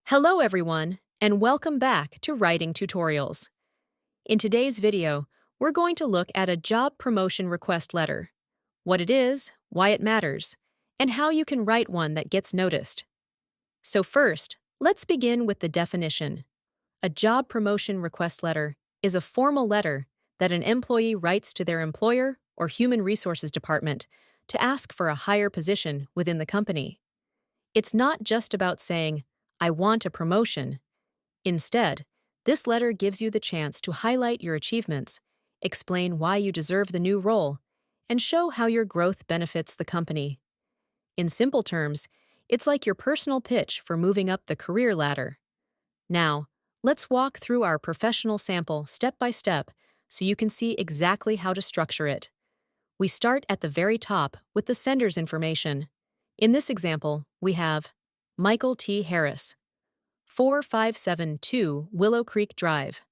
Hello everyone, and welcome back to Writing Tutorials. In today's video, we're going to look at a job promotion request letter, what it is, why it matters, and how you can write one that gets noticed. So first, let's begin with the definition. A job promotion request letter is a formal letter that an employee writes to their employer or human resources department to ask for a higher position within the company. It's not just about saying, "I want a promotion." Instead, this letter gives you the chance to highlight your achievements, explain why you deserve the new role, and show how your growth benefits the company. In simple terms, it's like your personal pitch for moving up the career ladder. Now, let's walk through our professional sample step by step so you can see exactly how to structure it. We start at the very top with the sender's information. In this example, we have Michael T. Harris, 4572 Willow Creek Drive,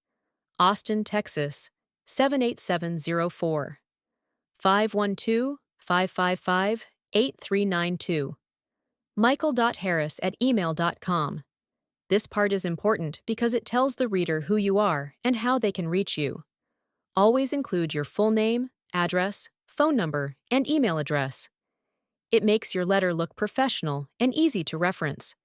Austin, Texas, 78704, 512-555-8392. michael.harris@email.com. This part is important because it tells the reader who you are and how they can reach you. Always include your full name, address, phone number, and email address. It makes your letter look professional and easy to reference.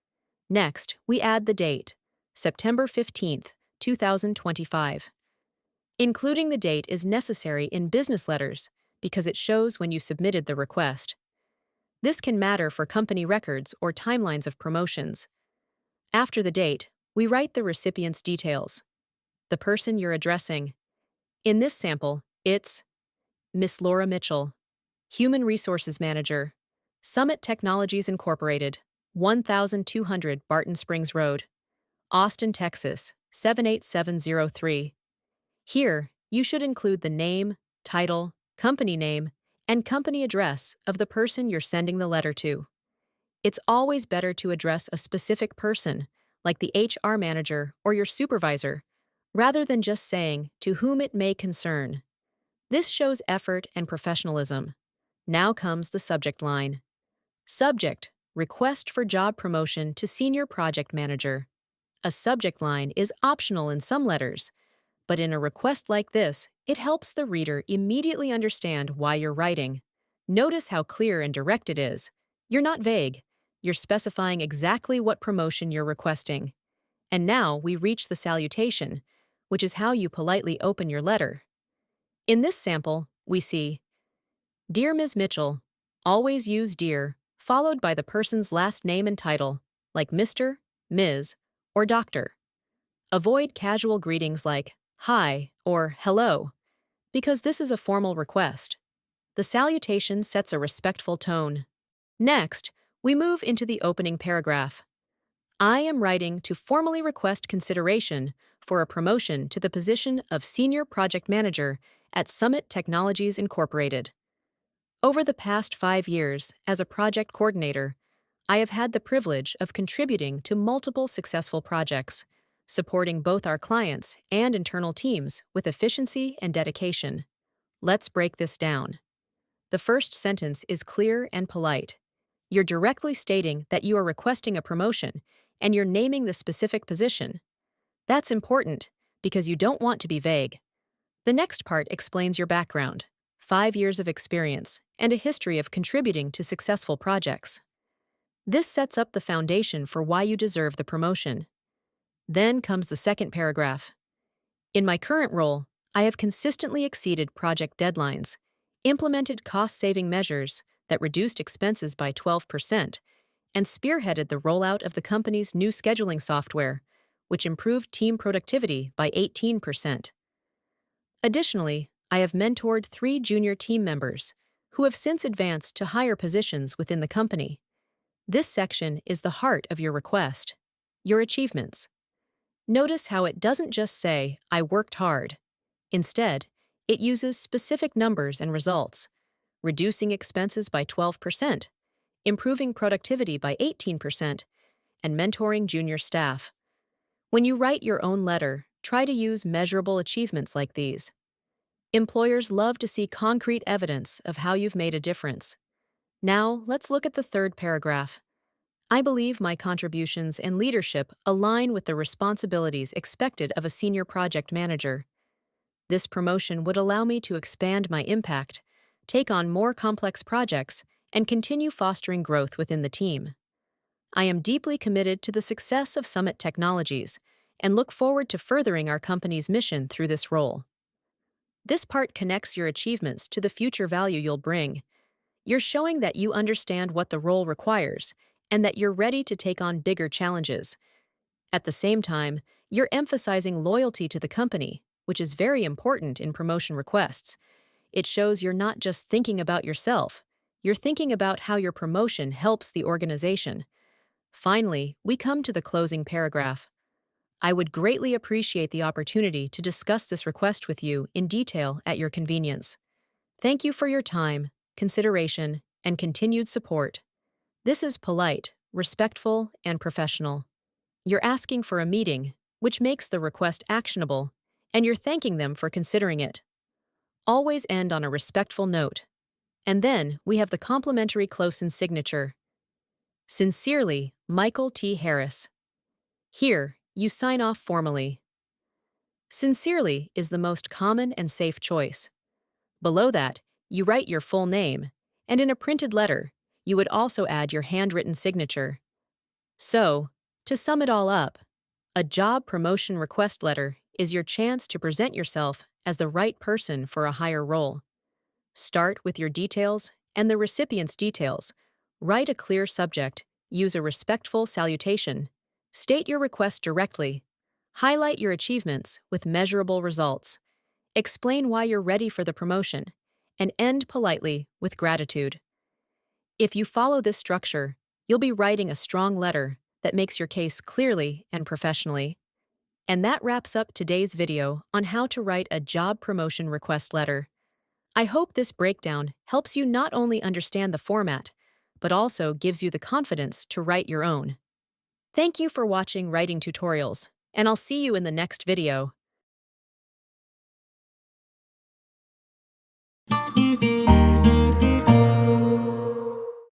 Next, we add the date, September 15th, 2025. Including the date is necessary in business letters because it shows when you submitted the request. This can matter for company records or timelines of promotions. After the date, we write the recipient's details, the person you're addressing. In this sample, it's Miss Laura Mitchell, Human Resources Manager, Summit Technologies Incorporated, 1200 Barton Springs Road, Austin, Texas, 78703. Here, you should include the name, title, company name, and company address of the person you're sending the letter to. It's always better to address a specific person, like the HR manager or your supervisor, rather than just saying, "to whom it may concern." This shows effort and professionalism. Now comes the subject line. Subject: Request for job promotion to Senior Project Manager. A subject line is optional in some letters, but in a request like this, it helps the reader immediately understand why you're writing. Notice how clear and direct it is. You're not vague. You're specifying exactly what promotion you're requesting. And now we reach the salutation, which is how you politely open your letter. In this sample, we see, "Dear Ms. Mitchell," always use "dear," followed by the person's last name and title, like Mr., Ms., or Dr. Avoid casual greetings like "hi" or "hello," because this is a formal request. The salutation sets a respectful tone. Next, we move into the opening paragraph. I am writing to formally request consideration for a promotion to the position of Senior Project Manager at Summit Technologies Incorporated. Over the past 5 years, as a project coordinator, I have had the privilege of contributing to multiple successful projects, supporting both our clients and internal teams with efficiency and dedication. Let's break this down. The first sentence is clear and polite. You're directly stating that you are requesting a promotion, and you're naming the specific position. That's important because you don't want to be vague. The next part explains your background, 5 years of experience, and a history of contributing to successful projects. This sets up the foundation for why you deserve the promotion. Then comes the second paragraph. In my current role, I have consistently exceeded project deadlines, implemented cost-saving measures that reduced expenses by 12%, and spearheaded the rollout of the company's new scheduling software, which improved team productivity by 18%. Additionally, I have mentored 3 junior team members who have since advanced to higher positions within the company. This section is the heart of your request, your achievements. Notice how it doesn't just say, "I worked hard." Instead, it uses specific numbers and results, reducing expenses by 12%, improving productivity by 18%, and mentoring junior staff. When you write your own letter, try to use measurable achievements like these. Employers love to see concrete evidence of how you've made a difference. Now, let's look at the third paragraph. I believe my contributions and leadership align with the responsibilities expected of a senior project manager. This promotion would allow me to expand my impact, take on more complex projects, and continue fostering growth within the team. I am deeply committed to the success of Summit Technologies and look forward to furthering our company's mission through this role. This part connects your achievements to the future value you'll bring. You're showing that you understand what the role requires and that you're ready to take on bigger challenges. At the same time, you're emphasizing loyalty to the company, which is very important in promotion requests. It shows you're not just thinking about yourself, you're thinking about how your promotion helps the organization. Finally, we come to the closing paragraph. I would greatly appreciate the opportunity to discuss this request with you in detail at your convenience. Thank you for your time, consideration, and continued support. This is polite, respectful, and professional. You're asking for a meeting, which makes the request actionable, and you're thanking them for considering it. Always end on a respectful note. And then we have the complimentary close-in signature. Sincerely, Michael T. Harris. Here, you sign off formally. Sincerely is the most common and safe choice. Below that, you write your full name, and in a printed letter, you would also add your handwritten signature. So, to sum it all up, a job promotion request letter is your chance to present yourself as the right person for a higher role. Start with your details and the recipient's details. Write a clear subject, use a respectful salutation, state your request directly, highlight your achievements with measurable results, explain why you're ready for the promotion, and end politely with gratitude. If you follow this structure, you'll be writing a strong letter that makes your case clearly and professionally. And that wraps up today's video on how to write a job promotion request letter. I hope this breakdown helps you not only understand the format, but also gives you the confidence to write your own. Thank you for watching Writing Tutorials, and I'll see you in the next video.